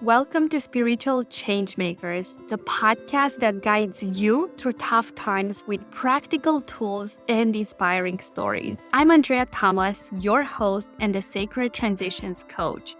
Welcome to Spiritual Changemakers, the podcast that guides you through tough times with practical tools and inspiring stories. I'm Andrea Thomas, your host and the Sacred Transitions Coach.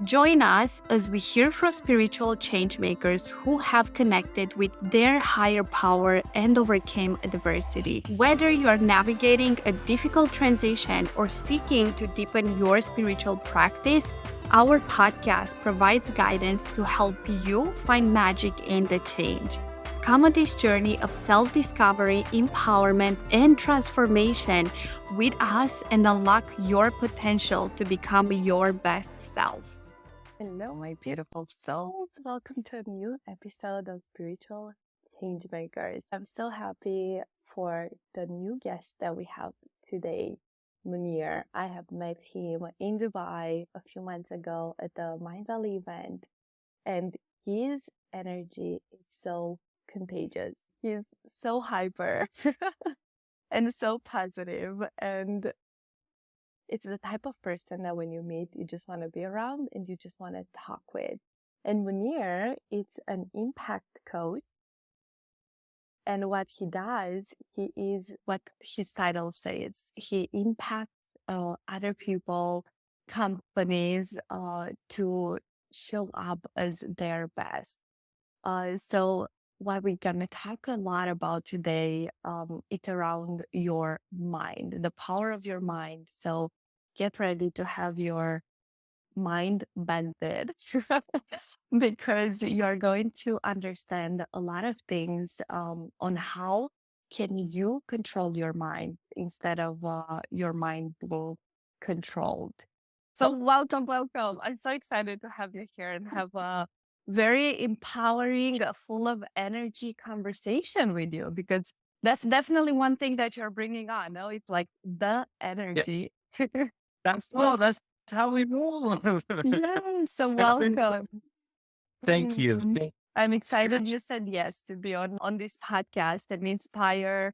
Join us as we hear from spiritual changemakers who have connected with their higher power and overcame adversity. Whether you are navigating a difficult transition or seeking to deepen your spiritual practice, our podcast provides guidance to help you find magic in the change. Come on this journey of self-discovery, empowerment, and transformation with us and unlock your potential to become your best self. Hello, my beautiful souls. Welcome to a new episode of Spiritual Changemakers. I'm so happy for the new guest that we have today, Muneer. I have met him in Dubai a few months ago at the Mind Valley event, and his energy is so contagious. He's so hyper and so positive, and it's the type of person that when you meet, you just want to be around and you just want to talk with. And Muneer is an impact coach. And what he does, he is what his title says. He impacts other people, companies to show up as their best. So what we're going to talk a lot about today, it's around your mind, the power of your mind. So get ready to have your mind bended because you're going to understand a lot of things on how can you control your mind instead of your mind being controlled. So welcome. I'm so excited to have you here and have a very empowering, full of energy conversation with you, because that's definitely one thing that you're bringing on. No, it's like the energy. That's how we roll. Yeah, so welcome. Thank you. I'm excited you said yes to be on this podcast and inspire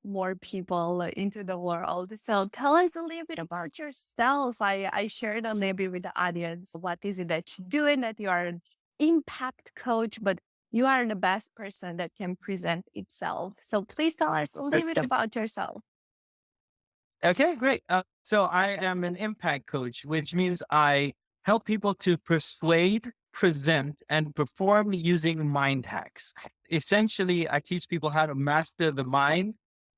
more people into the world. So tell us a little bit about yourself. I shared a little bit with the audience. What is it that you do and that you are an impact coach, but you are the best person that can present itself. So please tell us a little bit about yourself. Okay, great. So I am an impact coach, which means I help people to persuade, present, and perform using mind hacks. Essentially, I teach people how to master the mind.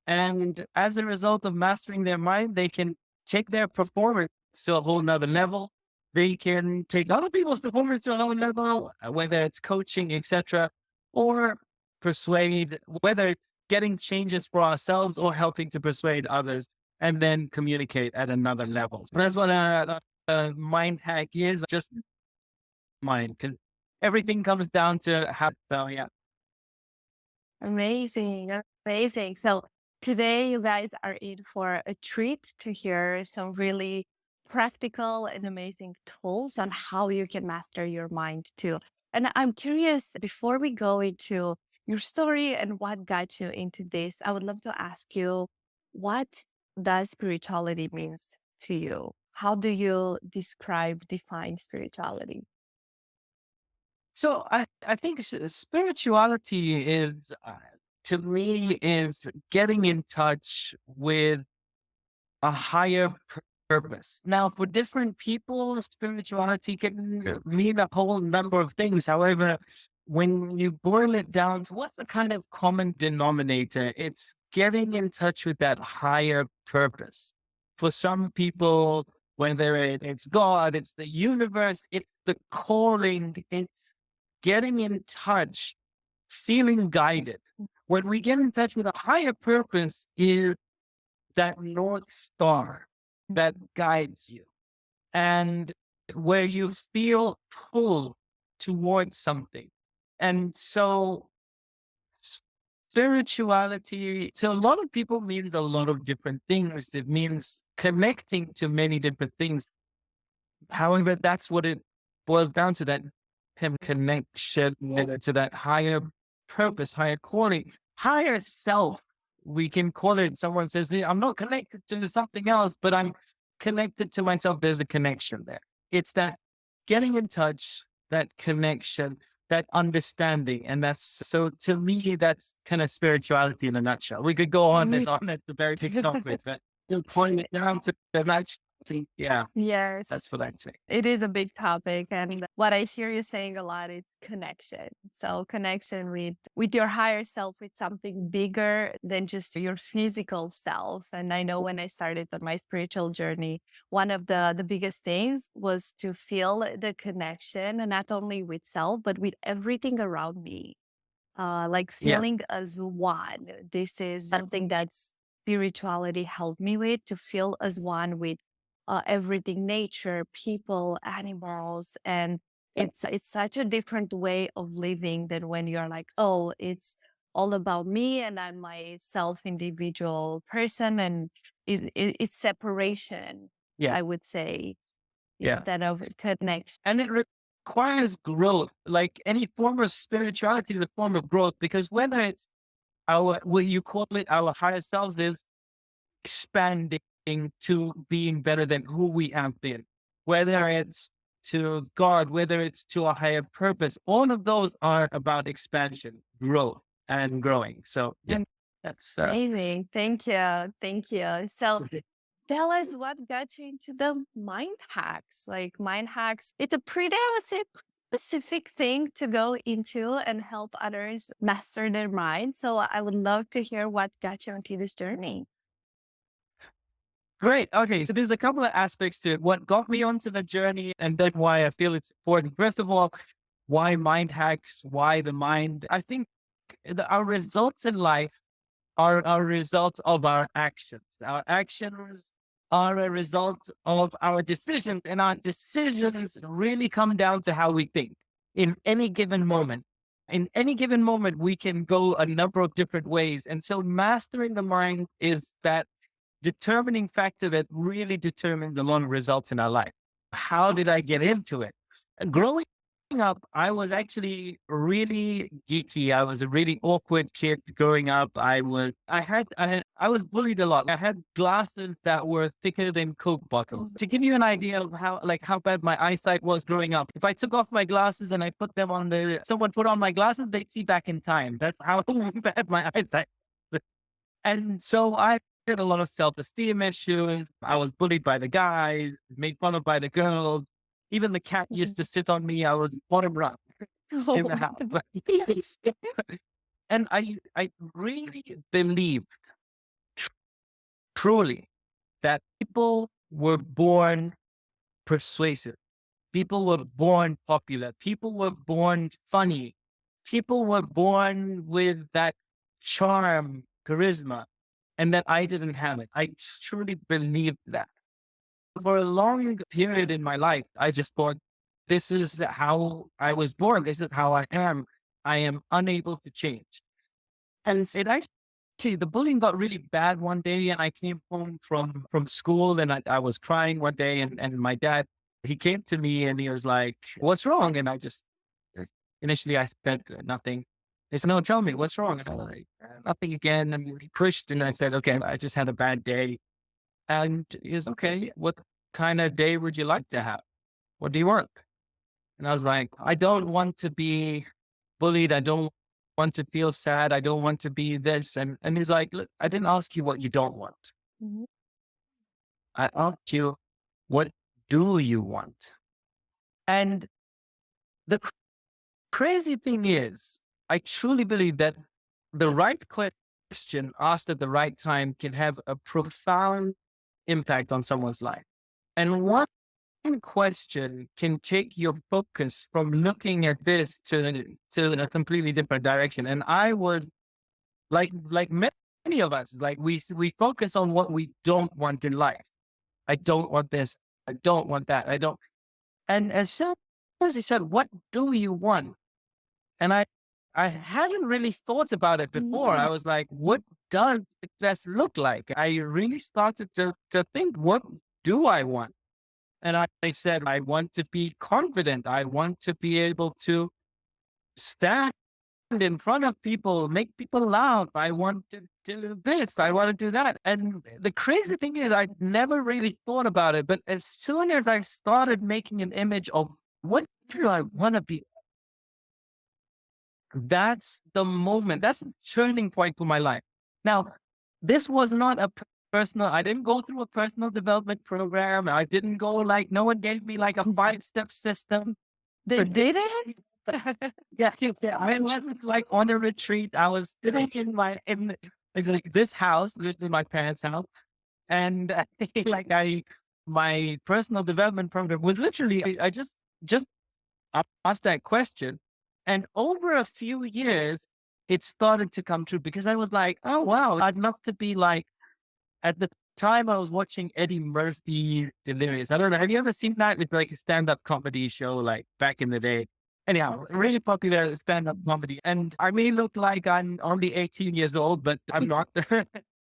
And as a result of mastering their mind, they can take their performance to a whole nother level. They can take other people's performance to another level, whether it's coaching, etc., or persuade, whether it's getting changes for ourselves or helping to persuade others, and then communicate at another level. So that's what a mind hack is, just mind. Everything comes down to how, so yeah. Amazing. So today you guys are in for a treat to hear some really practical and amazing tools on how you can master your mind too. And I'm curious, before we go into your story and what got you into this, I would love to ask you, what does spirituality means to you? How do you define spirituality? So I think spirituality is, to me, is getting in touch with a higher purpose. Now, for different people, spirituality can mean a whole number of things. However, when you boil it down to what's the kind of common denominator, it's getting in touch with that higher purpose. For some people, whether it's God, it's the universe, it's the calling, it's getting in touch, feeling guided. When we get in touch with a higher purpose is that North Star that guides you, and where you feel pulled towards something. And so spirituality to a lot of people means a lot of different things. It means connecting to many different things. However, that's what it boils down to, that connection to that higher purpose, higher calling, higher self. We can call it, someone says, I'm not connected to something else, but I'm connected to myself. There's a connection there. It's that getting in touch, that connection, that understanding. And so to me, that's kind of spirituality in a nutshell. We could go on and on at the very big topic, but to point it down to the nutshell, yeah, Yes. that's what I'd say. It is a big topic. And what I hear you saying a lot is connection. So connection with your higher self, with something bigger than just your physical self. And I know when I started on my spiritual journey, one of the biggest things was to feel the connection, and not only with self, but with everything around me. Like Yeah, feeling as one. This is something that spirituality helped me with, to feel as one with everything, nature, people, animals. And it's such a different way of living than when you're like, oh, it's all about me and I'm my self individual person, and it's separation, yeah, I would say, yeah. instead of connection. And it requires growth. Like any form of spirituality is a form of growth, because whether it's our, what you call it, our higher selves, is expanding to being better than who we have been, whether it's to God, whether it's to a higher purpose, all of those are about expansion, growth, and growing. So yeah, that's Amazing. Thank you. Thank you. So tell us what got you into the mind hacks. Like mind hacks, it's a pretty, I would say, specific thing to go into and help others master their mind. So I would love to hear what got you into this journey. great. Okay, so there's a couple of aspects to it. What got me onto the journey, and then why I feel it's important. First of all, why mind hacks? Why the mind? I think our results in life are a result of our actions. Our actions are a result of our decisions, and our decisions really come down to how we think in any given moment. In any given moment, we can go a number of different ways. And so mastering the mind is that determining factor that really determines the long results in our life. How did I get into it? Growing up, I was actually really geeky. I was a really awkward kid growing up. I was bullied a lot. I had glasses that were thicker than Coke bottles. To give you an idea of how bad my eyesight was growing up, if I took off my glasses and I put them on someone put on my glasses, they'd see back in time. That's how bad my eyesight. And so I had a lot of self-esteem issues. I was bullied by the guys, made fun of by the girls. Even the cat used to sit on me. I was bottom rung in the house. And I really believe truly that people were born persuasive. People were born popular. People were born funny. People were born with that charm, charisma, and that I didn't have it. I truly believed that. For a long period in my life, I just thought, this is how I was born. This is how I am. I am unable to change. And it actually, the bullying got really bad one day, and I came home from school, and I was crying one day, and my dad, he came to me and he was like, what's wrong? And I just, initially I said nothing. He said, no, tell me what's wrong. And I was like, nothing again. And he pushed, and I said, okay, I just had a bad day. And he's okay. What kind of day would you like to have? What do you want? And I was like, I don't want to be bullied. I don't want to feel sad. I don't want to be this. And he's like, look, I didn't ask you what you don't want. Mhm. I asked you, what do you want? And the crazy thing is, I truly believe that the right question asked at the right time can have a profound impact on someone's life. And one question can take your focus from looking at this to a completely different direction. And I was like many of us, like we focus on what we don't want in life. I don't want this. I don't want that. I don't. And as soon as he said, what do you want? And I hadn't really thought about it before. I was like, what does success look like? I really started to think, what do I want? And I said, I want to be confident. I want to be able to stand in front of people, make people laugh. I want to do this. I want to do that. And the crazy thing is, I never really thought about it. But as soon as I started making an image of what do I want to be? That's the moment. That's a turning point for my life. Now, this was not a personal, I didn't go through a personal development program. I didn't go like, no one gave me like a 5-step system. They didn't? Yeah, yeah. I wasn't like on a retreat. I was sitting in like this house. This is my parents' house, and like my personal development program was literally I just asked that question, and over a few years, it started to come true because I was like, oh wow, I'd love to be like at the time I was watching Eddie Murphy Delirious. I don't know. Have you ever seen that? It's like a stand-up comedy show, like back in the day. Anyhow, really popular stand-up comedy. And I may look like I'm only 18 years old, but I'm not. When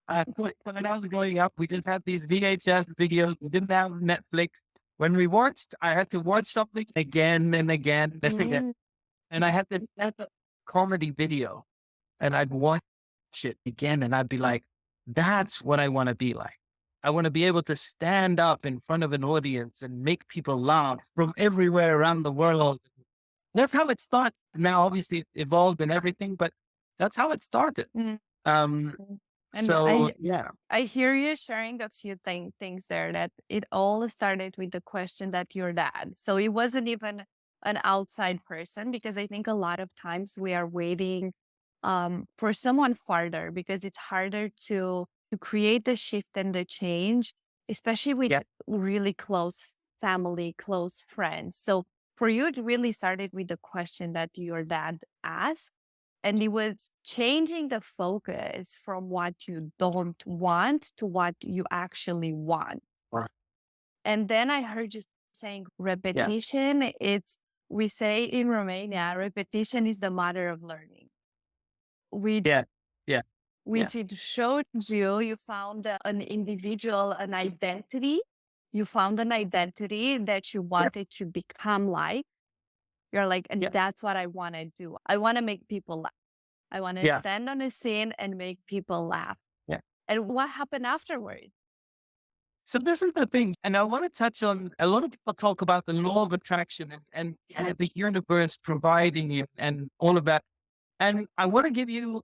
I was growing up, we just had these VHS videos. We didn't have Netflix. When we watched, I had to watch something again and again and again. And I had this comedy video, and I'd watch it again, and I'd be like, that's what I want to be like. I want to be able to stand up in front of an audience and make people laugh from everywhere around the world. That's how it started. Now, obviously, it evolved and everything, but that's how it started. Mm. Um, And so, yeah. I hear you sharing a few things there, that it all started with the question that your dad. So it wasn't even an outside person, because I think a lot of times we are waiting for someone farther, because it's harder to create the shift and the change, especially with really close family, close friends. So for you, it really started with the question that your dad asked. And it was changing the focus from what you don't want to what you actually want. Right. And then I heard you saying repetition. We say in Romania, repetition is the mother of learning. Which it showed you found an individual, an identity. You found an identity that you wanted to become like. You're like, and that's what I want to do. I want to make people laugh. I want to stand on a scene and make people laugh. Yeah. And what happened afterwards? So this is the thing, and I want to touch on, a lot of people talk about the law of attraction and the universe providing it and all of that. And I want to give you,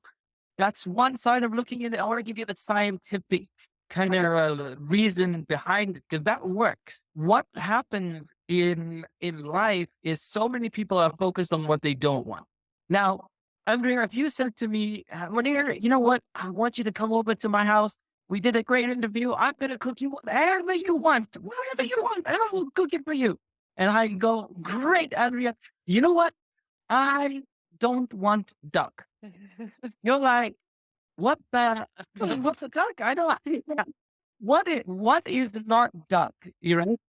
that's one side of looking at it. I want to give you the scientific kind of reason behind it, because that works. What happens in life is so many people are focused on what they don't want. Now, Andrea, if you said to me, Muneer, you know what? I want you to come over to my house. We did a great interview. I'm going to cook you whatever you want, and I will cook it for you. And I go, great, Andrea. You know what? I don't want duck. You're like, what the duck? I don't. What is not duck? You right?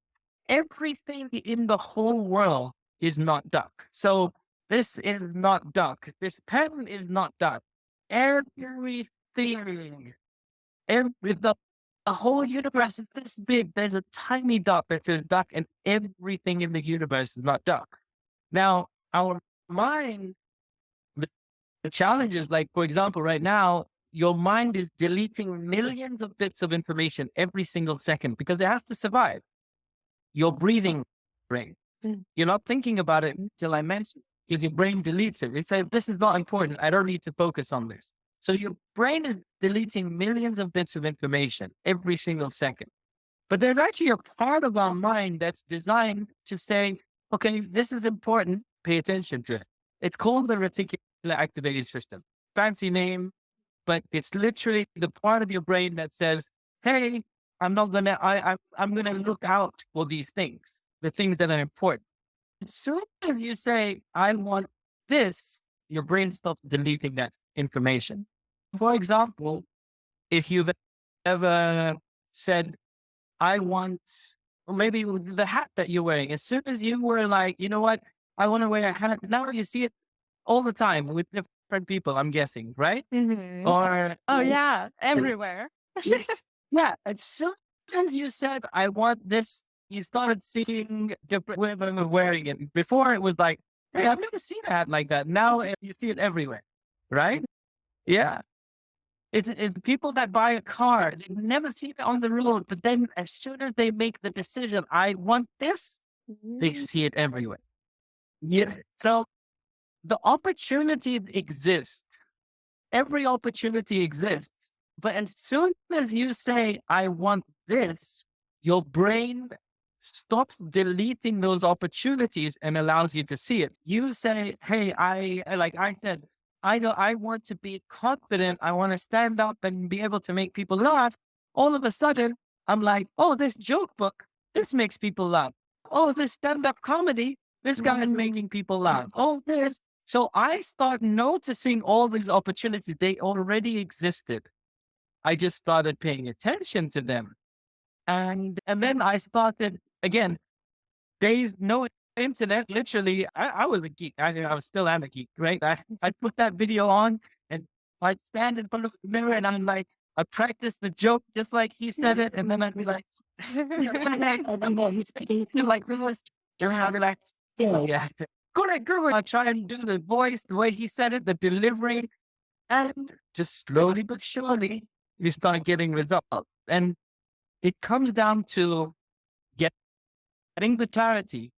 Everything in the whole world is not duck. So this is not duck. This pen is not duck. Everything, the whole universe is this big. There's a tiny duck that's a duck, and everything in the universe is not duck. Now, our mind, the challenge is, like, for example, right now, your mind is deleting millions of bits of information every single second because it has to survive. Your breathing brain. You're not thinking about it until I mention it, because your brain deletes it. It says, this is not important. I don't need to focus on this. So your brain is deleting millions of bits of information every single second. But there's actually a part of our mind that's designed to say, okay, this is important. Pay attention to it. It's called the reticular activating system. Fancy name, but it's literally the part of your brain that says, hey, I'm gonna look out for these things, the things that are important. As soon as you say, I want this, your brain stops deleting that information. For example, if you've ever said, I want, or maybe it was the hat that you're wearing. As soon as you were like, you know what, I want to wear a hat. Now you see it all the time with different people, I'm guessing, right? Mm-hmm. Or everywhere. Yeah, as soon as you said, I want this, you started seeing different women wearing it. Before it was like, hey, I've never seen a hat like that. Now you see it everywhere, right? Yeah. It's people that buy a car, they've never seen it on the road, but then as soon as they make the decision, I want this, they see it everywhere. Yeah. So the opportunities exist. Every opportunity exists. But as soon as you say, I want this, your brain stops deleting those opportunities and allows you to see it. You say, hey, like I said, I know I want to be confident. I want to stand up and be able to make people laugh. All of a sudden, I'm like, oh, this joke book, this makes people laugh. Oh, this stand-up comedy, this guy is making people laugh. Oh, this. So I start noticing all these opportunities. They already existed. I just started paying attention to them. And then I started again, days no internet. Literally, I was a geek. I was still am a geek, right? I put that video on and I'd stand in front of the mirror and I'm like, I practice the joke just like he said it, and then I'd be like, and then he's like this, and I'd be like, yeah, yeah. Correct, girl. I try and do the voice the way he said it, the delivery, and just slowly but surely you start getting results. And it comes down to getting the clarity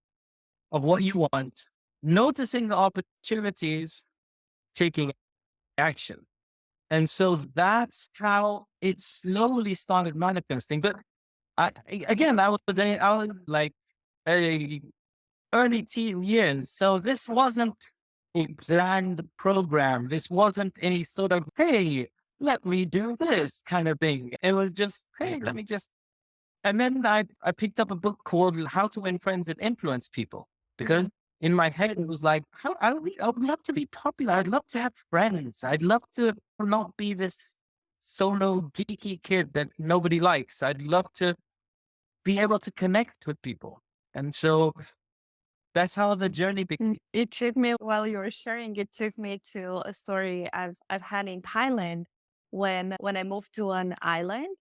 of what you want, noticing the opportunities, taking action. And so that's how it slowly started manifesting. But again, I was like a early teen years. So this wasn't a planned program. This wasn't any sort of, hey, let me do this kind of thing. It was just, hey, let me just. And then I picked up a book called How to Win Friends and Influence People because in my head it was like, I would love to be popular. I'd love to have friends. I'd love to not be this solo geeky kid that nobody likes. I'd love to be able to connect with people. And so that's how the journey began. It took me while you were sharing. It took me to a story I've had in Thailand when I moved to an island.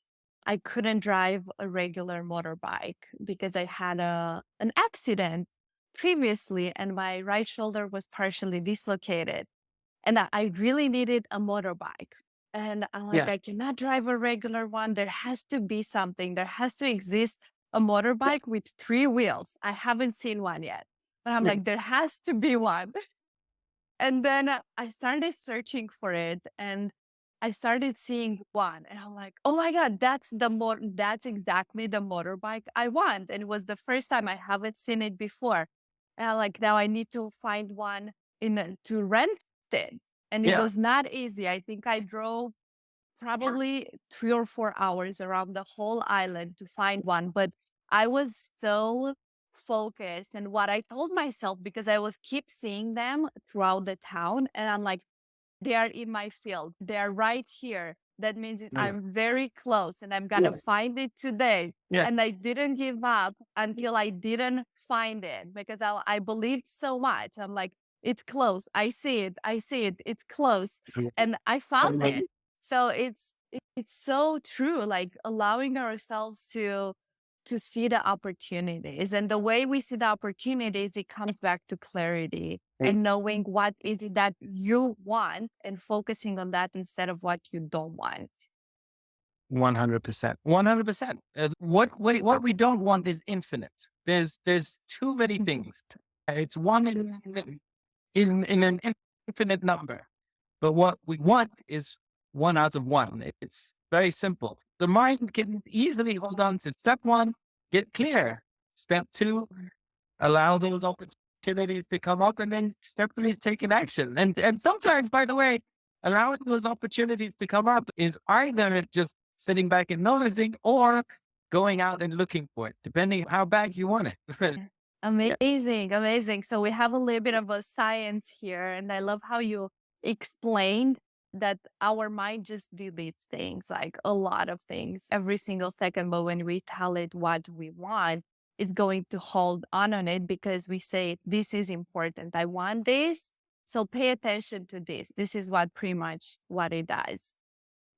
I couldn't drive a regular motorbike because I had an accident previously, and my right shoulder was partially dislocated, and I really needed a motorbike. And I'm like, I cannot drive a regular one. There has to be something. There has to exist a motorbike with 3 wheels. I haven't seen one yet. But I'm like, there has to be one. And then I started searching for it and I started seeing one. And I'm like, oh my God, that's exactly the motorbike I want. And it was the first time. I haven't seen it before. And I'm like, now I need to find one to rent it. And it was not easy. I think I drove probably 3 or 4 hours around the whole island to find one. But I was so focused, and what I told myself, because I was keep seeing them throughout the town, and I'm like, they are in my field. They are right here. That means I'm very close and I'm going to find it today. And I didn't give up until I didn't find it because I believed so much. I'm like, it's close. I see it. I see it. It's close. And I found it. So it's so true, like allowing ourselves to see the opportunities, and the way we see the opportunities, it comes back to clarity and knowing what is it that you want and focusing on that instead of what you don't want. 100%. 100%. What we don't want is infinite. There's too many things. It's one in an infinite number. But what we want is one out of one. It's very simple. The mind can easily hold on to step one, get clear. Step two, allow those opportunities to come up, and then step three is taking action. And sometimes, by the way, allowing those opportunities to come up is either just sitting back and noticing or going out and looking for it, depending how bad you want it. Amazing, amazing. So we have a little bit of a science here, and I love how you explained that our mind just deletes things, like a lot of things every single second. But when we tell it what we want, it's going to hold on it because we say, this is important. I want this. So pay attention to this. This is what pretty much what it does.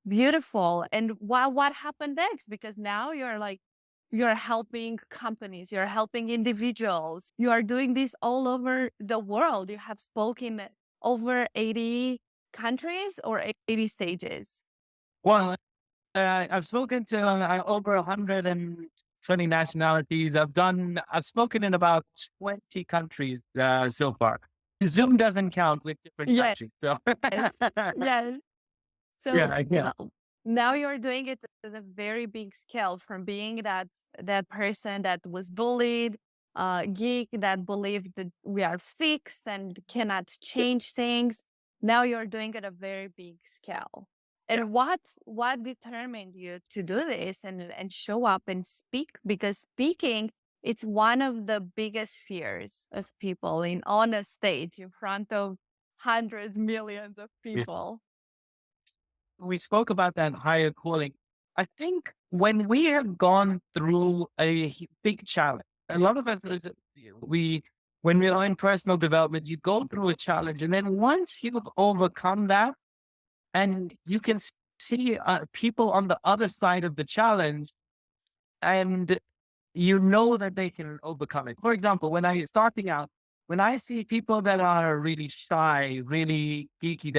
Beautiful. And what happened next? Because now you're helping companies, you're helping individuals, you are doing this all over the world. You have spoken over 80 countries or 80 stages. Well, I've spoken to over 20 nationalities. I've spoken in about 20 countries so far. Zoom doesn't count with different Yes. countries. So Yes. So yeah. now you're doing it at a very big scale, from being that person that was bullied, geek that believed that we are fixed and cannot change things. Now you're doing it at a very big scale. And what determined you to do this and show up and speak? Because speaking, it's one of the biggest fears of people in on a stage in front of hundreds, millions of people. We spoke about that higher calling. I think when we have gone through a big challenge, a lot of us, when we are in personal development, you go through a challenge, and then once you've overcome that, and you can see people on the other side of the challenge, and you know that they can overcome it. For example, starting out, when I see people that are really shy, really geeky,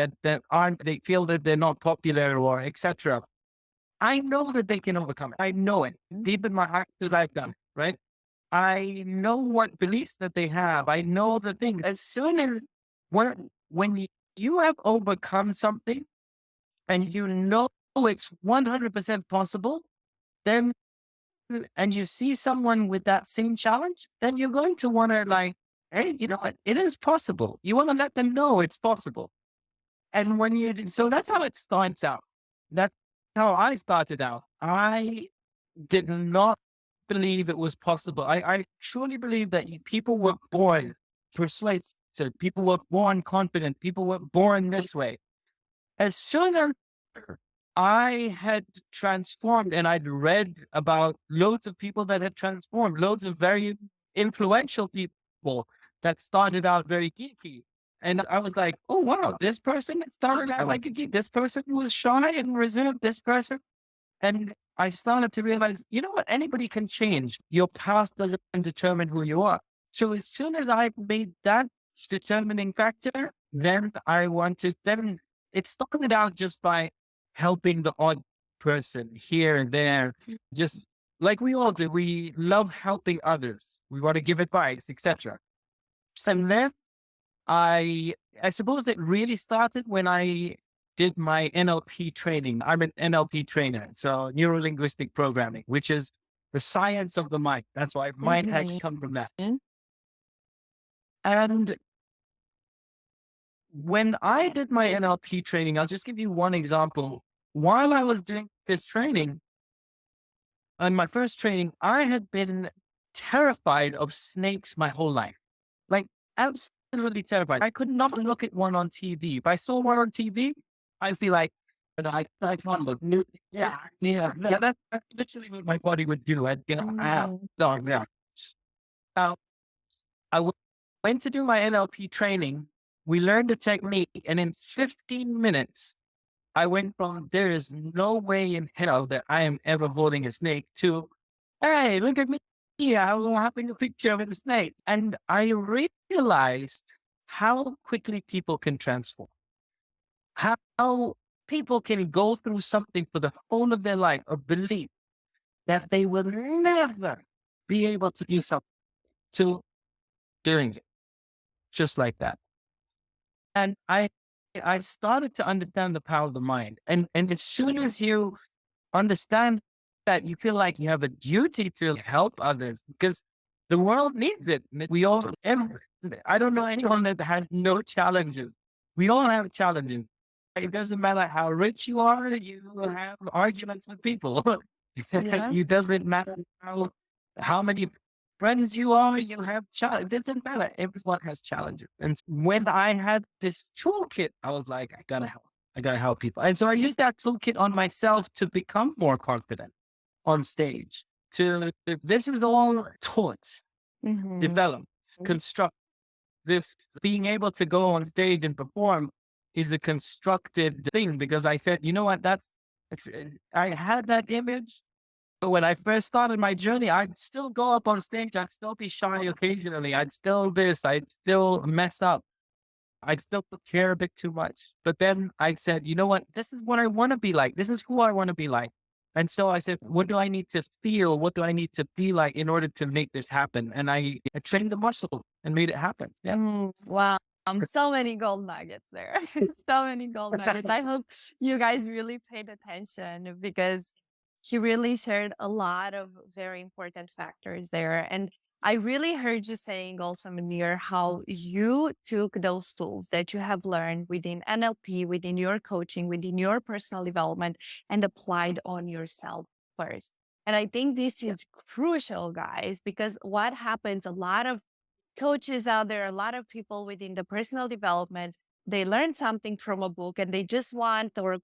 they feel that they're not popular or etc., I know that they can overcome it. I know it deep in my heart because I've done it, right? I know what beliefs that they have. I know the things. As soon as when you have overcome something and you know it's 100% possible, then and you see someone with that same challenge, then you're going to want to like, hey, you know what? It is possible. You want to let them know it's possible. And so that's how it starts out. That's how I started out. I did not believe it was possible. I truly believe that people were born persuasive. People were born confident. People were born this way. As soon as I had transformed, and I'd read about loads of people that had transformed, loads of very influential people that started out very geeky. And I was like, oh, wow, this person started out like a geek. This person was shy and reserved. This person. And I started to realize, you know what? Anybody can change. Your past doesn't determine who you are. So as soon as I made that determining factor, then it started out just by helping the odd person here and there. Just like we all do, we love helping others. We want to give advice, etc. And then I suppose it really started when I did my NLP training. I'm an NLP trainer, so neuro linguistic programming, which is the science of the mind. That's why mind hacks come from that. And when I did my NLP training, I'll just give you one example. While I was doing this training, on my first training, I had been terrified of snakes my whole life. Like absolutely terrified. I could not look at one on TV. If I saw one on TV, I'd be like, I can't look. That's literally what my body would do. I'd get dog yeah. Now, I went to do my NLP training. We learned the technique, and in 15 minutes, I went from there is no way in hell that I am ever holding a snake to, hey, look at me. Yeah, I was having a picture of a snake. And I realized how quickly people can transform, how people can go through something for the whole of their life, a belief that they will never be able to do something to doing it just like that. And I started to understand the power of the mind. And as soon as you understand that, you feel like you have a duty to help others because the world needs it. I don't know anyone that has no challenges. We all have challenges. It doesn't matter how rich you are, you have arguments with people. Yeah. It doesn't matter how many friends you are, you have challenges. It doesn't matter. Everyone has challenges. And when I had this toolkit, I was like, I gotta help. I gotta help people. And so I used that toolkit on myself to become more confident on stage. This is all taught, developed, construct. This being able to go on stage and perform is a constructed thing because I said, you know what, I had that image. But when I first started my journey, I'd still go up on stage. I'd still be shy occasionally. I'd still mess up. I'd still care a bit too much. But then I said, you know what? This is what I want to be like. This is who I want to be like. And so I said, what do I need to feel? What do I need to be like in order to make this happen? And I trained the muscle and made it happen. Yeah. Wow. So many gold nuggets there. So many gold nuggets. I hope you guys really paid attention because he really shared a lot of very important factors there. And I really heard you saying also, Muneer, how you took those tools that you have learned within NLP, within your coaching, within your personal development, and applied on yourself first. And I think this is crucial, guys, because what happens, a lot of coaches out there, a lot of people within the personal development, they learn something from a book and they just want, or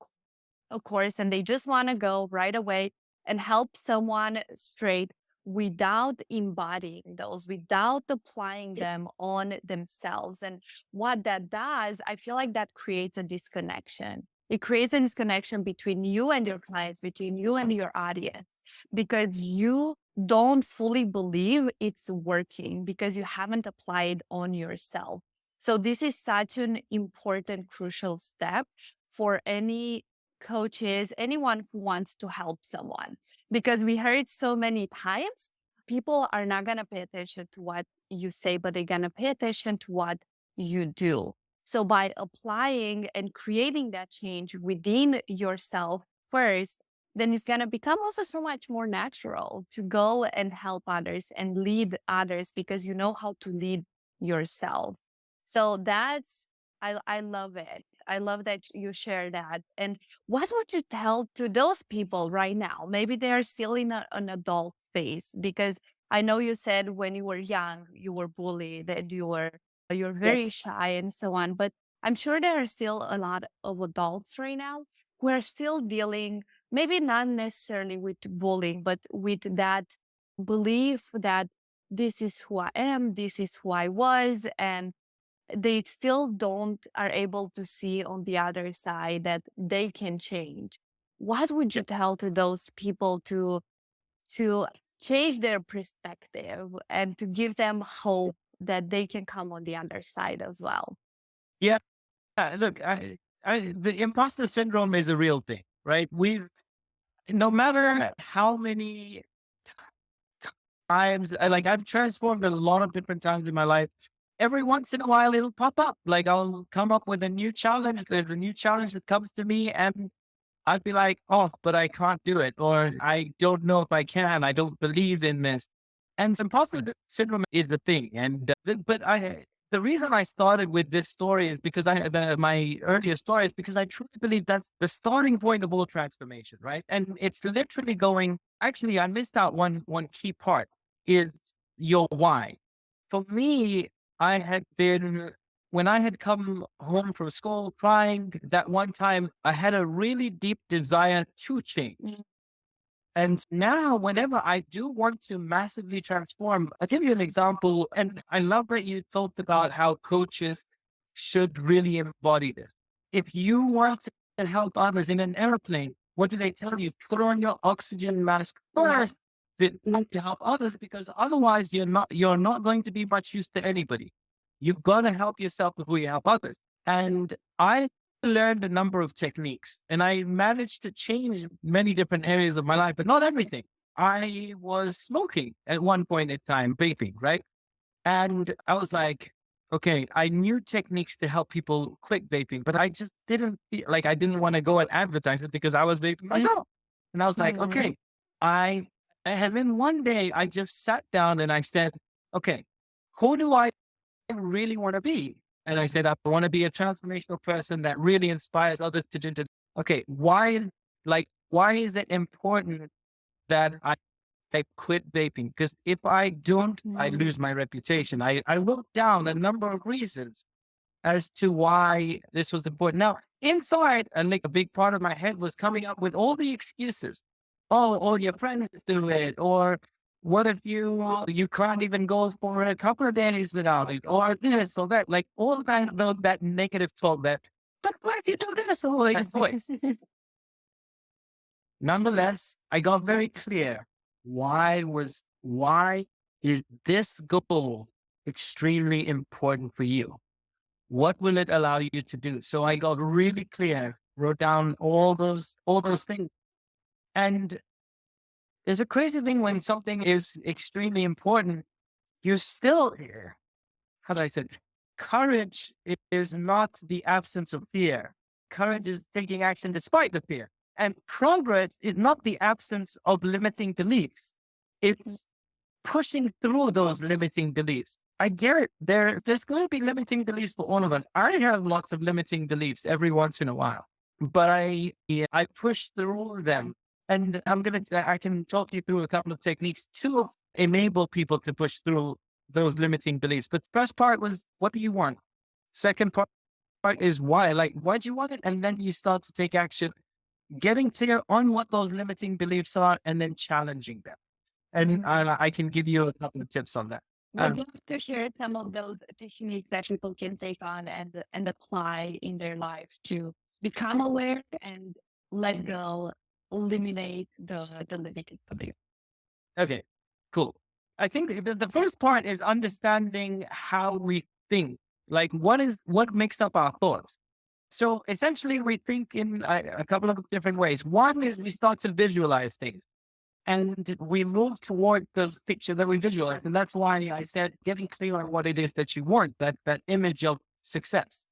a course, and they just want to go right away and help someone straight without embodying those, without applying them on themselves. And what that does, I feel like that creates a disconnection. It creates a disconnection between you and your clients, between you and your audience, because you don't fully believe it's working because you haven't applied on yourself. So this is such an important, crucial step for any coaches, anyone who wants to help someone, because we heard so many times people are not going to pay attention to what you say, but they're going to pay attention to what you do. So by applying and creating that change within yourself first, then it's going to become also so much more natural to go and help others and lead others because you know how to lead yourself. So that's, I love it. I love that you share that. And what would you tell to those people right now? Maybe they are still in an adult phase, because I know you said when you were young, you were bullied and you're very shy and so on. But I'm sure there are still a lot of adults right now who are still dealing, maybe not necessarily with bullying, but with that belief that this is who I am, this is who I was, and they still don't are able to see on the other side that they can change. What would you tell to those people to change their perspective and to give them hope that they can come on the other side as well? Yeah. Look, the imposter syndrome is a real thing, right? No matter how many times, like I've transformed a lot of different times in my life. Every once in a while, it'll pop up. Like I'll come up with a new challenge. There's a new challenge that comes to me, and I'd be like, oh, but I can't do it, or I don't know if I can. I don't believe in this. And imposter syndrome is the thing. And the reason I started with this story is because my earlier story is because I truly believe that's the starting point of all transformation, right? And it's literally going. Actually, I missed out one key part is your why. For me, I had been when I had come home from school crying that one time, I had a really deep desire to change. And now, whenever I do want to massively transform, I'll give you an example. And I love that you talked about how coaches should really embody this. If you want to help others in an airplane, what do they tell you? Put on your oxygen mask first to help others, because otherwise you're not going to be much use to anybody. You've got to help yourself before you help others. And I learned a number of techniques and I managed to change many different areas of my life, but not everything. I was smoking at one point in time, vaping, right? And I was like, okay, I knew techniques to help people quit vaping, but I just didn't feel like I didn't want to go and advertise it because I was vaping myself. And I was like, okay, I, and then one day I just sat down and I said, okay, who do I really want to be? And I said, I want to be a transformational person that really inspires others to do. Okay, why is it important that I quit vaping? Because if I don't, I lose my reputation. I wrote down a number of reasons as to why this was important. Now, inside, and like a big part of my head was coming up with all the excuses. Oh, all your friends do it, or what if you can't even go for a couple of days without it, or this or that, like all that negative talk. But what if you do this? Or like, nonetheless, I got very clear. Why is this goal extremely important for you? What will it allow you to do? So I got really clear, wrote down all those things. And there's a crazy thing when something is extremely important, you're still here. How do I say it? Courage is not the absence of fear. Courage is taking action despite the fear. And progress is not the absence of limiting beliefs. It's pushing through those limiting beliefs. I get it. There's going to be limiting beliefs for all of us. I have lots of limiting beliefs every once in a while, but I push through them. And I can talk you through a couple of techniques to enable people to push through those limiting beliefs. But the first part was, what do you want? Second part is why. Like, why do you want it? And then you start to take action, getting clear on what those limiting beliefs are, and then challenging them. And I can give you a couple of tips on that. Would you like to share some of those techniques that people can take on and apply in their lives to become aware and let go, eliminate the limiting belief? Okay, cool. I think the first part is understanding how we think. Like, what makes up our thoughts? So essentially, we think in a couple of different ways. One is we start to visualize things, and we move toward those pictures that we visualize. And that's why I said getting clear on what it is that you want, that image of success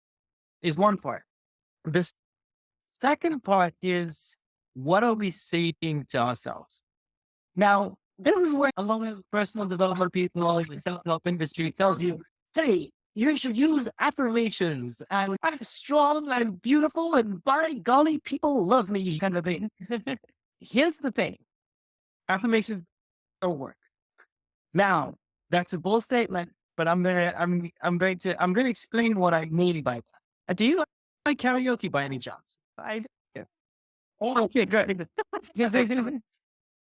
is one part. The second part is, what are we saying to ourselves? Now, this is where a lot of personal development people in the self-help industry tells you, hey, you should use affirmations and I'm strong, I'm beautiful, and by golly, people love me kind of thing. Here's the thing. Affirmations don't work. Now, that's a bold statement, but I'm going to explain what I mean by that. Do you like karaoke by any chance? I do. Oh, okay, good.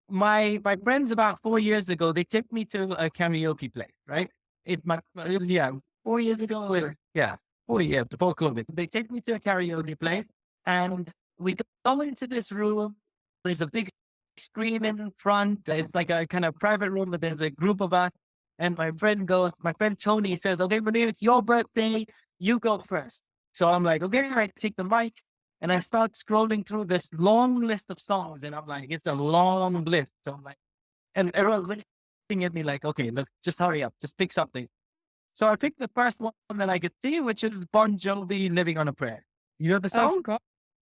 My friends about 4 years ago, they took me to a karaoke place, right? 4 years ago. Yeah, 4 years before COVID. They take me to a karaoke place, and we go into this room. There's a big screen in front. It's like a kind of private room, but there's a group of us. And my friend Tony says, okay, Muneer, it's your birthday. You go first. So I'm like, okay, I take the mic. And I start scrolling through this long list of songs, and I'm like, it's a long list. So I'm like, and everyone's looking at me like, okay, look, just hurry up, just pick something. So I picked the first one that I could see, which is Bon Jovi, "Living on a Prayer." You know the song?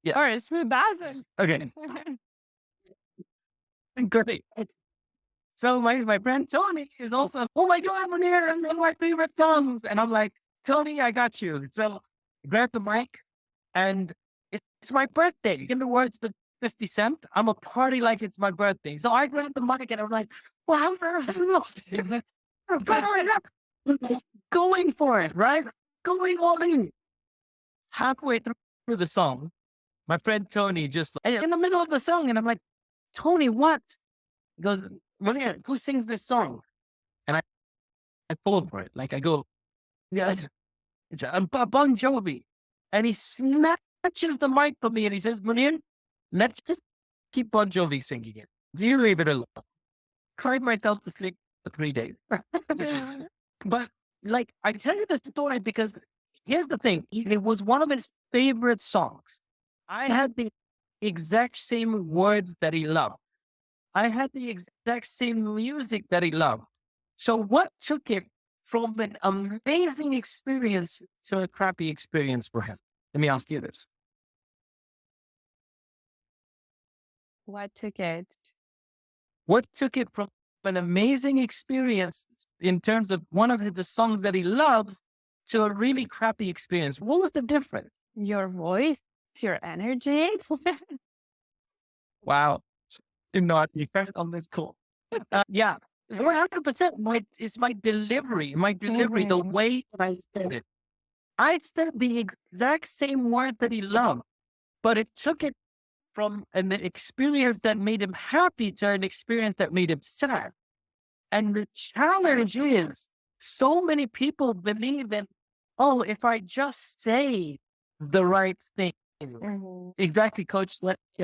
Yeah. Or it's who doesn't. Okay. Good. So my friend Tony is also, oh my God, Muneer, that's one of my favorite songs. And I'm like, Tony, I got you. So I grab the mic, and it's my birthday. In the words of 50 Cent, I'm a party like it's my birthday. So I grabbed the mic and I'm like, wow, going for it, right? Going all in. Halfway through the song, my friend Tony just in the middle of the song, and I'm like, Tony, what? He goes, Muneer, who sings this song? And I pulled for it. Like I go, yeah, it's Bon Jovi. And he snatches the mic from me and he says, Muneer, let's just keep Bon Jovi singing it. You leave it alone. Cried myself to sleep for 3 days. But like, I tell you the story because here's the thing. It was one of his favorite songs. I had the exact same words that he loved. I had the exact same music that he loved. So what took it from an amazing experience to a crappy experience for him? Let me ask you this. What took it? What took it from an amazing experience in terms of one of the songs that he loves to a really crappy experience? What was the difference? Your voice, your energy. Wow. Do not be on this call. Yeah. 100%. It's my delivery. The way that I said it. I said the exact same word that he loved, but it took it from an experience that made him happy to an experience that made him sad. And the challenge is so many people believe in, oh, if I just say the right thing. Exactly, Coach,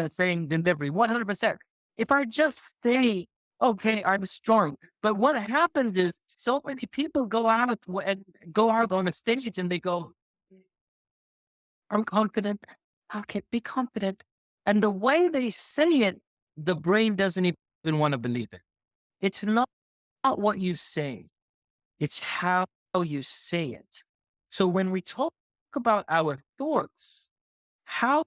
saying delivery, 100%. If I just say, okay, I'm strong. But what happens is so many people go out on a stage and they go, I'm confident. Okay, be confident. And the way they say it the brain doesn't even want to believe it. It's not what you say, it's how you say it. So when we talk about our thoughts, how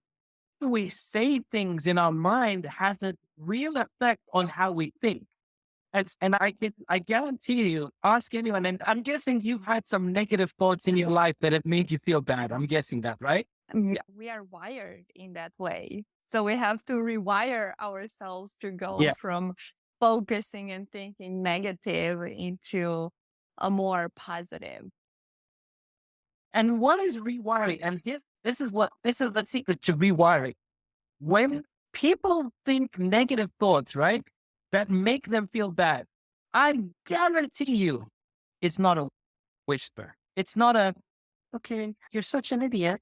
we say things in our mind has a real effect on how we think. And I guarantee you, ask anyone, and I'm guessing you've had some negative thoughts in your life that have made you feel bad. I'm guessing that, right? We are wired in that way. So we have to rewire ourselves to go Yeah. from focusing and thinking negative into a more positive. And what is rewiring? And this is the secret to rewiring. When people think negative thoughts, right, that make them feel bad, I guarantee you it's not a whisper. It's not a, okay, you're such an idiot.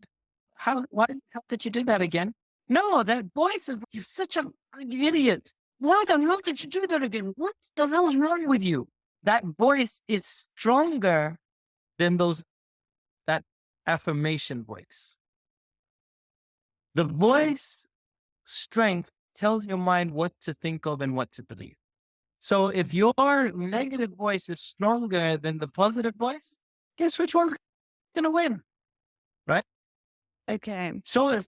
Why did you do that again? No, that voice is, you're such an idiot. Why the hell did you do that again? What the hell is wrong with you? That voice is stronger than that affirmation voice. The voice strength tells your mind what to think of and what to believe. So if your negative voice is stronger than the positive voice, guess which one's going to win? Right? Okay. So a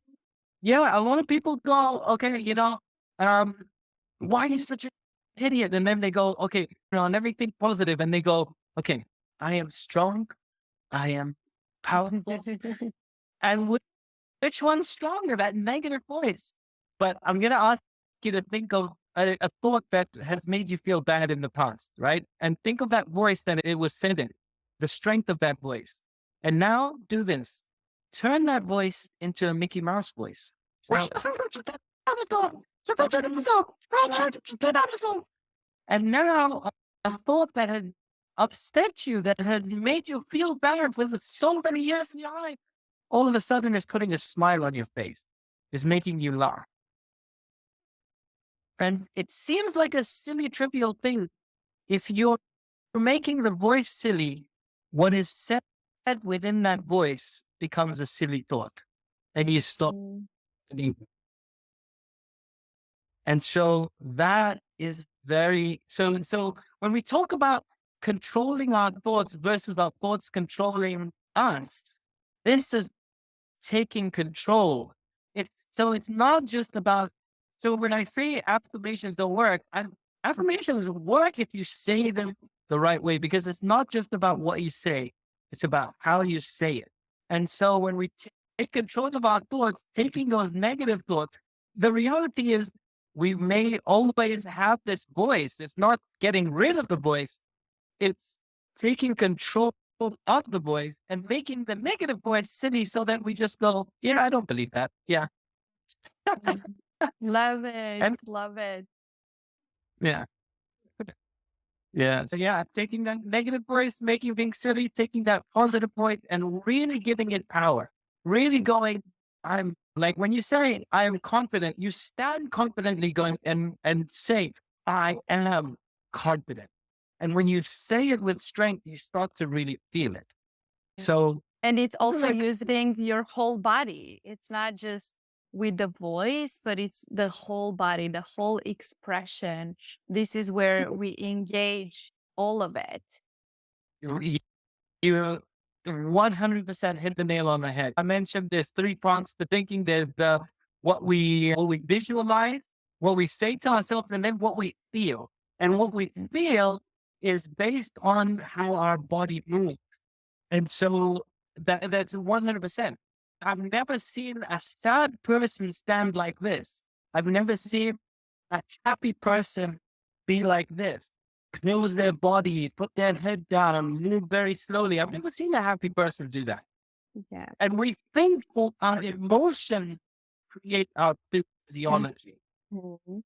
lot of people go, okay, why are you such an idiot? And then they go, okay, on everything positive, and they go, okay, I am strong, I am powerful. And which one's stronger, that negative voice? But I'm going to ask you to think of a thought that has made you feel bad in the past, right? And think of that voice that it was said in, the strength of that voice. And now do this. Turn that voice into a Mickey Mouse voice. And now a thought that had upset you, that has made you feel bad for so many years in your life, all of a sudden is putting a smile on your face, is making you laugh. And it seems like a silly, trivial thing. If you're making the voice silly, what is said within that voice becomes a silly thought. And you stop believing. And so that is so when we talk about controlling our thoughts versus our thoughts controlling us, this is taking control. It's not just about, so when I say affirmations don't work, affirmations work if you say them the right way, because it's not just about what you say, it's about how you say it. And so when we take control of our thoughts, taking those negative thoughts, the reality is we may always have this voice. It's not getting rid of the voice. It's taking control of the voice and making the negative voice silly so that we just go, yeah, I don't believe that. Yeah. Love it. Love it. Yeah. Yeah. So taking that negative voice, making things silly, taking that positive voice and really giving it power. Really going, I'm like, when you say I'm confident, you stand confidently going and say, I am confident. And when you say it with strength, you start to really feel it. So, and it's also using your whole body. It's not just with the voice, but it's the whole body, the whole expression. This is where we engage all of it. You 100% hit the nail on the head. I mentioned there's 3 prongs to thinking. There's what we visualize, what we say to ourselves, and then what we feel. And what we feel is based on how our body moves. And so that's 100%. I've never seen a sad person stand like this. I've never seen a happy person be like this. Close their body, put their head down, and move very slowly. I've never seen a happy person do that. Yeah. And we think our emotion create our physiology. Mm-hmm.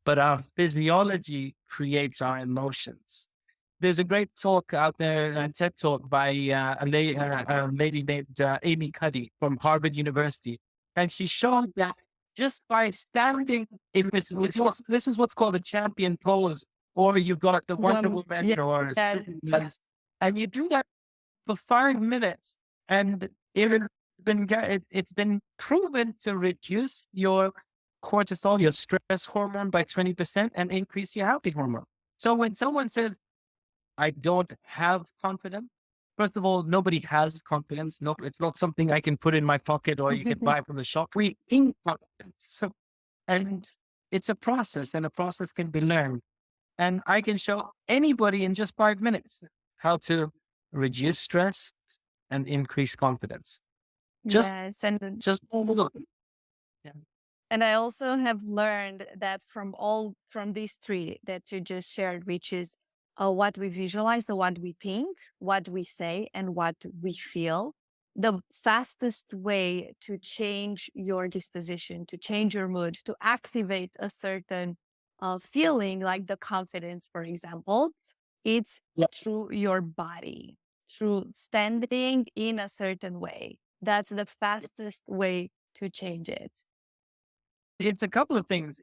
But our physiology creates our emotions. There's a great talk out there, a TED talk by a lady named Amy Cuddy from Harvard University. And she showed that just by standing, this is what's called a champion pose, or you've got the Wonder Woman or and you do that for 5 minutes, and it's been proven to reduce your cortisol, your stress hormone, by 20% and increase your happy hormone. So when someone says, I don't have confidence, first of all, nobody has confidence. No, it's not something I can put in my pocket or you can buy from the shop. We think confidence. And it's a process, and a process can be learned. And I can show anybody in just 5 minutes how to reduce stress and increase confidence. Just, Yes. And just look. Yeah. And I also have learned that from these three that you just shared, which is what we visualize, so what we think, what we say, and what we feel. The fastest way to change your disposition, to change your mood, to activate a certain feeling, like the confidence, for example, it's through your body, through standing in a certain way. That's the fastest way to change it. It's a couple of things.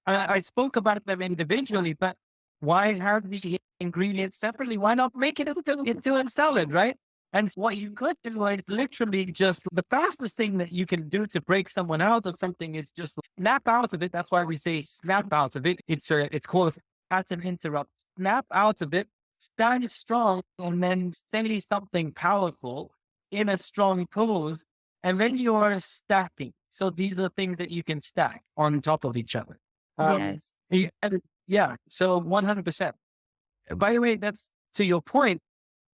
I spoke about them individually, but why have the ingredients separately? Why not make it into a salad, right? And what you could do is literally just the fastest thing that you can do to break someone out of something is just snap out of it. That's why we say snap out of it. It's called pattern interrupt. Snap out of it, stand strong, and then say something powerful in a strong pose, and then you are stacking. So these are things that you can stack on top of each other. Yes. Yeah. So 100%. By the way, that's to your point.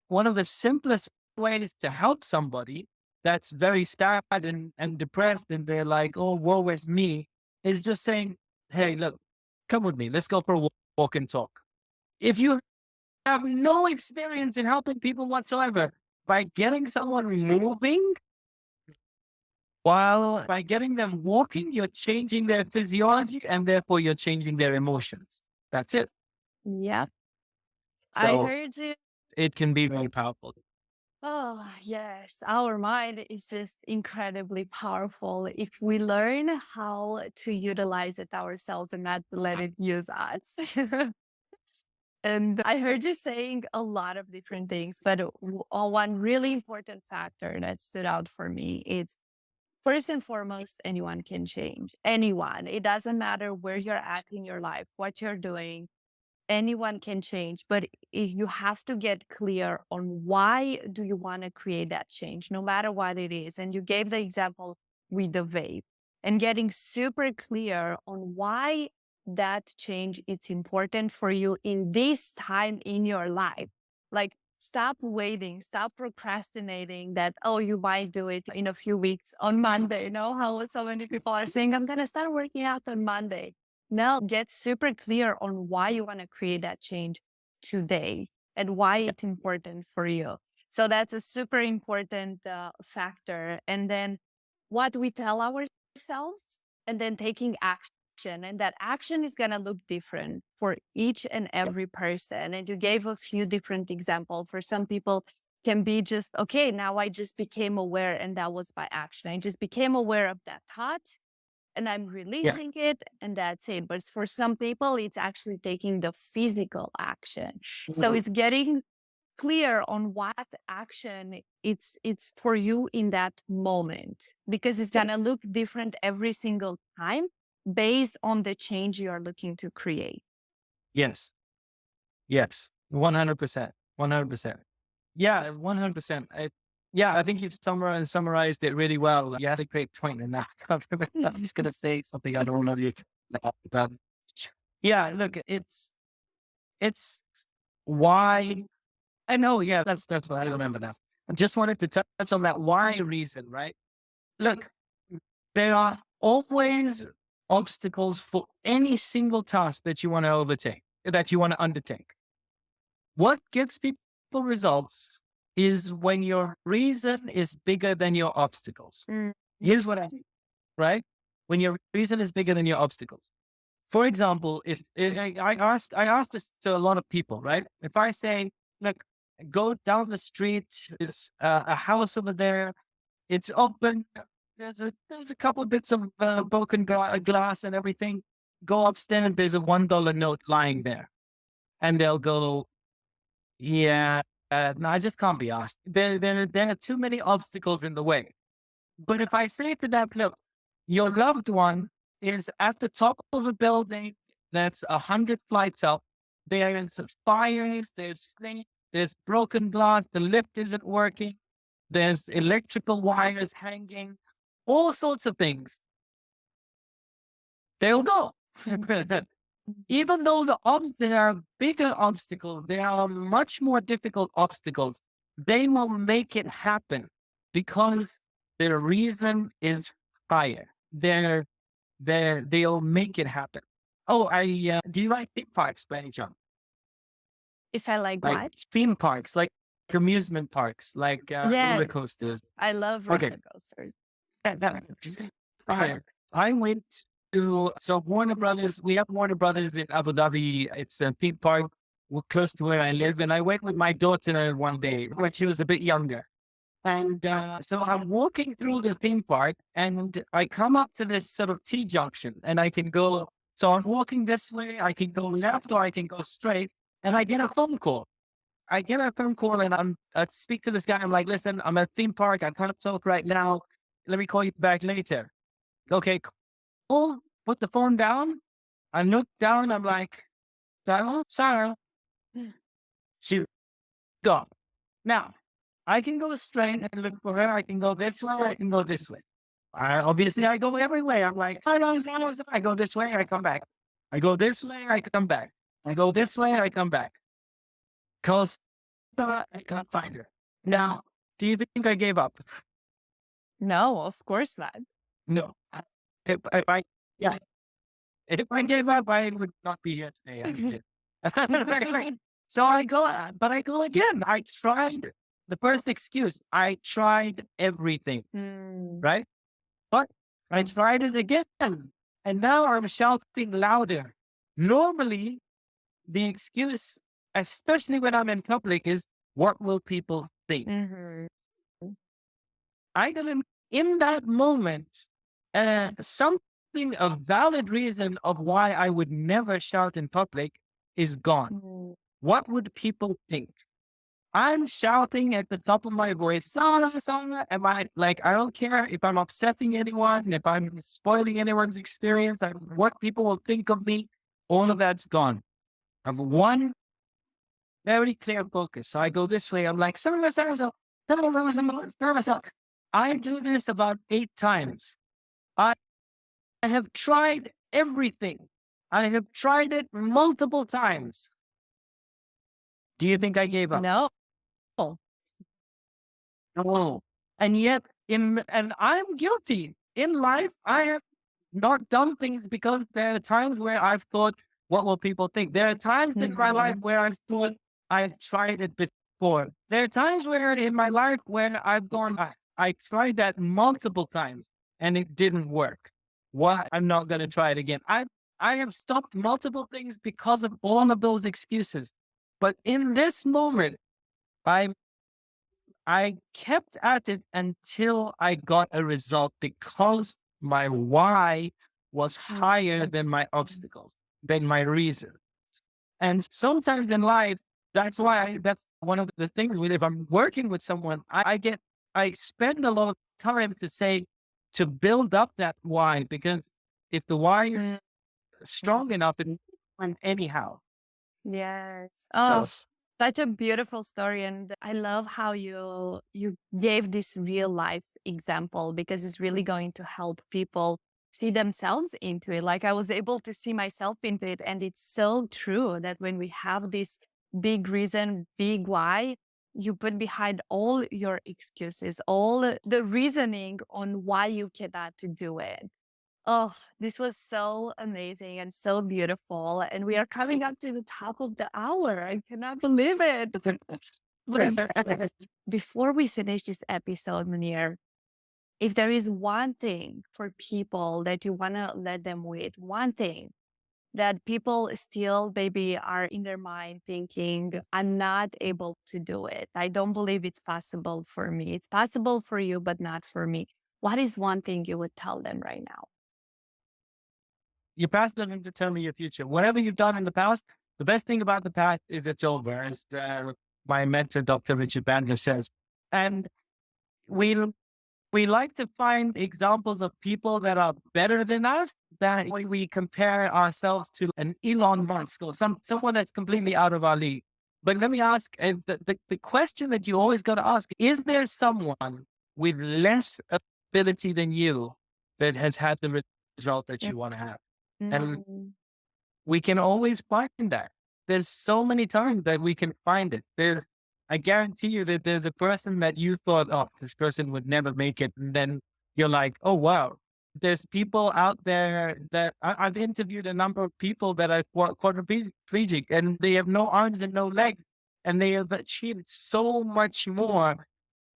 One of the simplest ways to help somebody that's very sad and depressed and they're like, oh, woe is me, is just saying, hey, look, come with me. Let's go for a walk and talk. If you have no experience in helping people whatsoever, by getting someone moving, while by getting them walking, you're changing their physiology and therefore you're changing their emotions. That's it. Yep. I So heard you. it can be very powerful. Oh, yes. Our mind is just incredibly powerful if we learn how to utilize it ourselves and not let it use us. And I heard you saying a lot of different things, but one really important factor that stood out for me is first and foremost, anyone can change. Anyone. It doesn't matter where you're at in your life, what you're doing. Anyone can change, but you have to get clear on why do you want to create that change, no matter what it is. And you gave the example with the vape, and getting super clear on why that change is important for you in this time in your life. Like, stop waiting, stop procrastinating that, oh, you might do it in a few weeks on Monday. You know how so many people are saying, I'm going to start working out on Monday. Now get super clear on why you want to create that change today and why it's important for you. So that's a super important factor. And then what we tell ourselves, and then taking action. And that action is going to look different for each and every person. And you gave a few different examples. For some people, can be just, okay, now I just became aware, and that was by action. I just became aware of that thought, and I'm releasing it, and that's it. But for some people, it's actually taking the physical action. So it's getting clear on what action it's for you in that moment, because it's gonna look different every single time based on the change you are looking to create. Yes. Yes. 100%. 100%. Yeah. 100%. I think you've summarized it really well. You had a great point in that. I'm just going to say something I don't know you about. Yeah. Look, it's why I know. Yeah. That's what I remember now. I just wanted to touch on that why reason, right? Look, there are always obstacles for any single task that you want to undertake. What gives people results is when your reason is bigger than your obstacles. Here's what I mean, right? When your reason is bigger than your obstacles. For example, if I asked this to a lot of people, right? If I say, look, go down the street, there's a house over there, it's open, there's a couple of bits of broken glass and everything. Go upstairs, there's a $1 note lying there, and they'll go, yeah, no, I just can't be asked. There are too many obstacles in the way. But if I say to them, look, your loved one is at the top of a building that's 100 flights up. There's fires, there's things, there's broken glass, the lift isn't working, there's electrical wires hanging, all sorts of things. They'll go. Even though there are bigger obstacles, there are much more difficult obstacles, they will make it happen because their reason is higher. They'll make it happen. Oh, do you like theme parks by any chance? If I like Like what? theme parks, like amusement parks, like roller Yes, coasters. I love Okay. roller coasters. Right. I went to Warner Brothers. We have Warner Brothers in Abu Dhabi. It's a theme park close to where I live, and I went with my daughter one day when she was a bit younger. And so I'm walking through the theme park, and I come up to this sort of T junction, and I can go. So I'm walking this way. I can go left, or I can go straight, and I get a phone call. And I speak to this guy. I'm like, listen, I'm at a theme park. I can't talk right now. Let me call you back later. Okay, cool. Put the phone down. I look down. I'm like, Sarah. She's gone. Now, I can go straight and look for her. I can go this way. I can go this way. Obviously, I go every way. I'm like, I go this way. I come back. I go this way. I come back. I go this way. I come back. Because I can't find her. Now, do you think I gave up? No, of course not. No. If I gave up, I would not be here today. So I go, but I go again. I tried the first excuse. I tried everything, right? But I tried it again. And now I'm shouting louder. Normally, the excuse, especially when I'm in public, is what will people think? I didn't, in that moment, something, a valid reason of why I would never shout in public is gone. What would people think? I'm shouting at the top of my voice, Sana, Sana. Am I like, I don't care if I'm upsetting anyone, if I'm spoiling anyone's experience, what people will think of me, all of that's gone. I have one very clear focus. So I go this way. I'm like, Sana, Sana, Sana, Sana, Sana. I do this about 8 times. I have tried everything. I have tried it multiple times. Do you think I gave up? No. No. And yet, and I'm guilty. In life, I have not done things because there are times where I've thought, what will people think? There are times in my life where I've thought I've tried it before. There are times where in my life where I've gone, I tried that multiple times and it didn't work. Why? I'm not going to try it again. I have stopped multiple things because of all of those excuses. But in this moment, I kept at it until I got a result because my why was higher than my obstacles, than my reason. And sometimes in life, that's one of the things with, if I'm working with someone, I spend a lot of time to build up that why, because if the why is strong enough, it went anyhow. Yes. So, Such a beautiful story. And I love how you gave this real life example, because it's really going to help people see themselves into it. Like I was able to see myself into it. And it's so true that when we have this big reason, big why, you put behind all your excuses, all the reasoning on why you cannot do it. Oh, this was so amazing and so beautiful. And we are coming up to the top of the hour. I cannot believe it. Before we finish this episode, Muneer, if there is one thing for people that you want to let them with, one thing that people still maybe are in their mind thinking, I'm not able to do it. I don't believe it's possible for me. It's possible for you, but not for me. What is one thing you would tell them right now? Your past doesn't determine your future. Whatever you've done in the past, the best thing about the past is it's over, as my mentor, Dr. Richard Bandler says. And we like to find examples of people that are better than us, that when we compare ourselves to an Elon Musk or someone that's completely out of our league. But let me ask, the question that you always got to ask, is there someone with less ability than you that has had the result that Yeah. you want to have? And Mm. we can always find that. There's so many times that we can find it. I guarantee you that there's a person that you thought, oh, this person would never make it. And then you're like, oh, wow. There's people out there that I've interviewed a number of people that are quadriplegic and they have no arms and no legs. And they have achieved so much more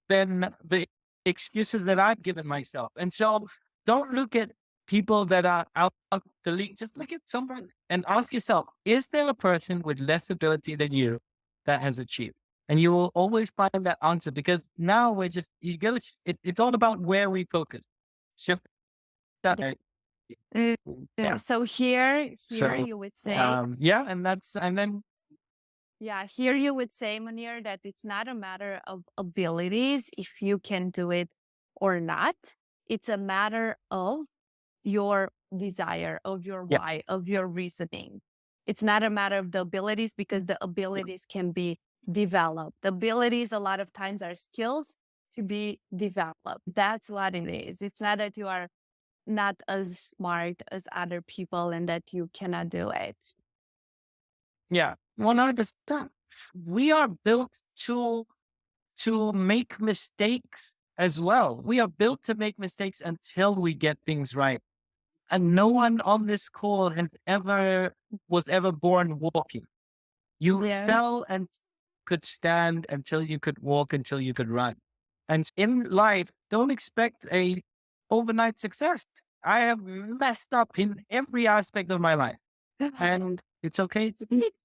than the excuses that I've given myself. And so don't look at people that are out of the league. Just look at someone and ask yourself, is there a person with less ability than you that has achieved? And you will always find that answer because now it's all about where we focus. Shift that. Yeah. Yeah. So here So, you would say, yeah. And then, yeah, here you would say, Muneer, that it's not a matter of abilities if you can do it or not. It's a matter of your desire, of your yeah, why, of your reasoning. It's not a matter of the abilities because the abilities can be developed. The abilities a lot of times are skills to be developed. That's what it is. It's not that you are not as smart as other people and that you cannot do it. yeah, 100%. We are built to make mistakes as well. We are built to make mistakes until we get things right. And no one on this call was ever born walking. You Yeah. fell and could stand until you could walk, until you could run. And in life, don't expect a overnight success. I have messed up in every aspect of my life. And it's okay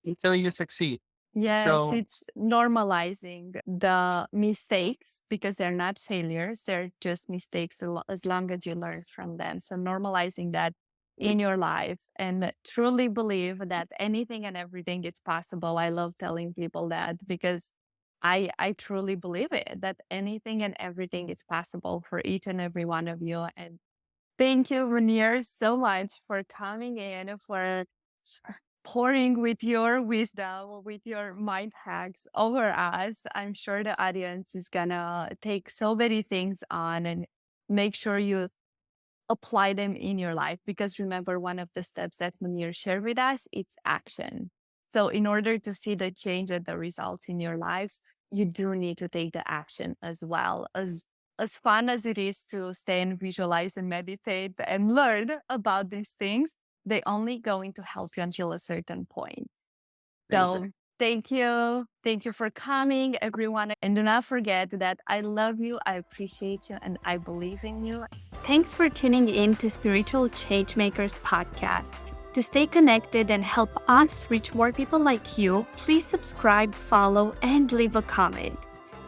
until you succeed. Yes, So it's normalizing the mistakes because they're not failures. They're just mistakes as long as you learn from them. So normalizing that in your life and truly believe that anything and everything is possible. I love telling people that because I truly believe it, that anything and everything is possible for each and every one of you. And thank you, Muneer, so much for coming in, for pouring with your wisdom, with your mind hacks over us. I'm sure the audience is gonna take so many things on and make sure you apply them in your life. Because remember, one of the steps that Muneer shared with us, it's action. So in order to see the change and the results in your lives, you do need to take the action as well. As fun as it is to stay and visualize and meditate and learn about these things, they only going to help you until a certain point. So thank you. Thank you for coming, everyone. And do not forget that I love you, I appreciate you, and I believe in you. Thanks for tuning in to Spiritual Changemakers podcast. To stay connected and help us reach more people like you, please subscribe, follow, and leave a comment.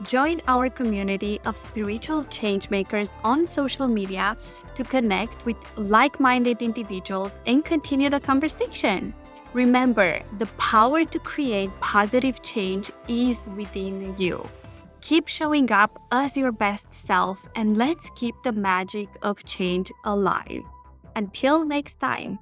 Join our community of spiritual changemakers on social media to connect with like-minded individuals and continue the conversation. Remember, the power to create positive change is within you. Keep showing up as your best self and let's keep the magic of change alive. Until next time.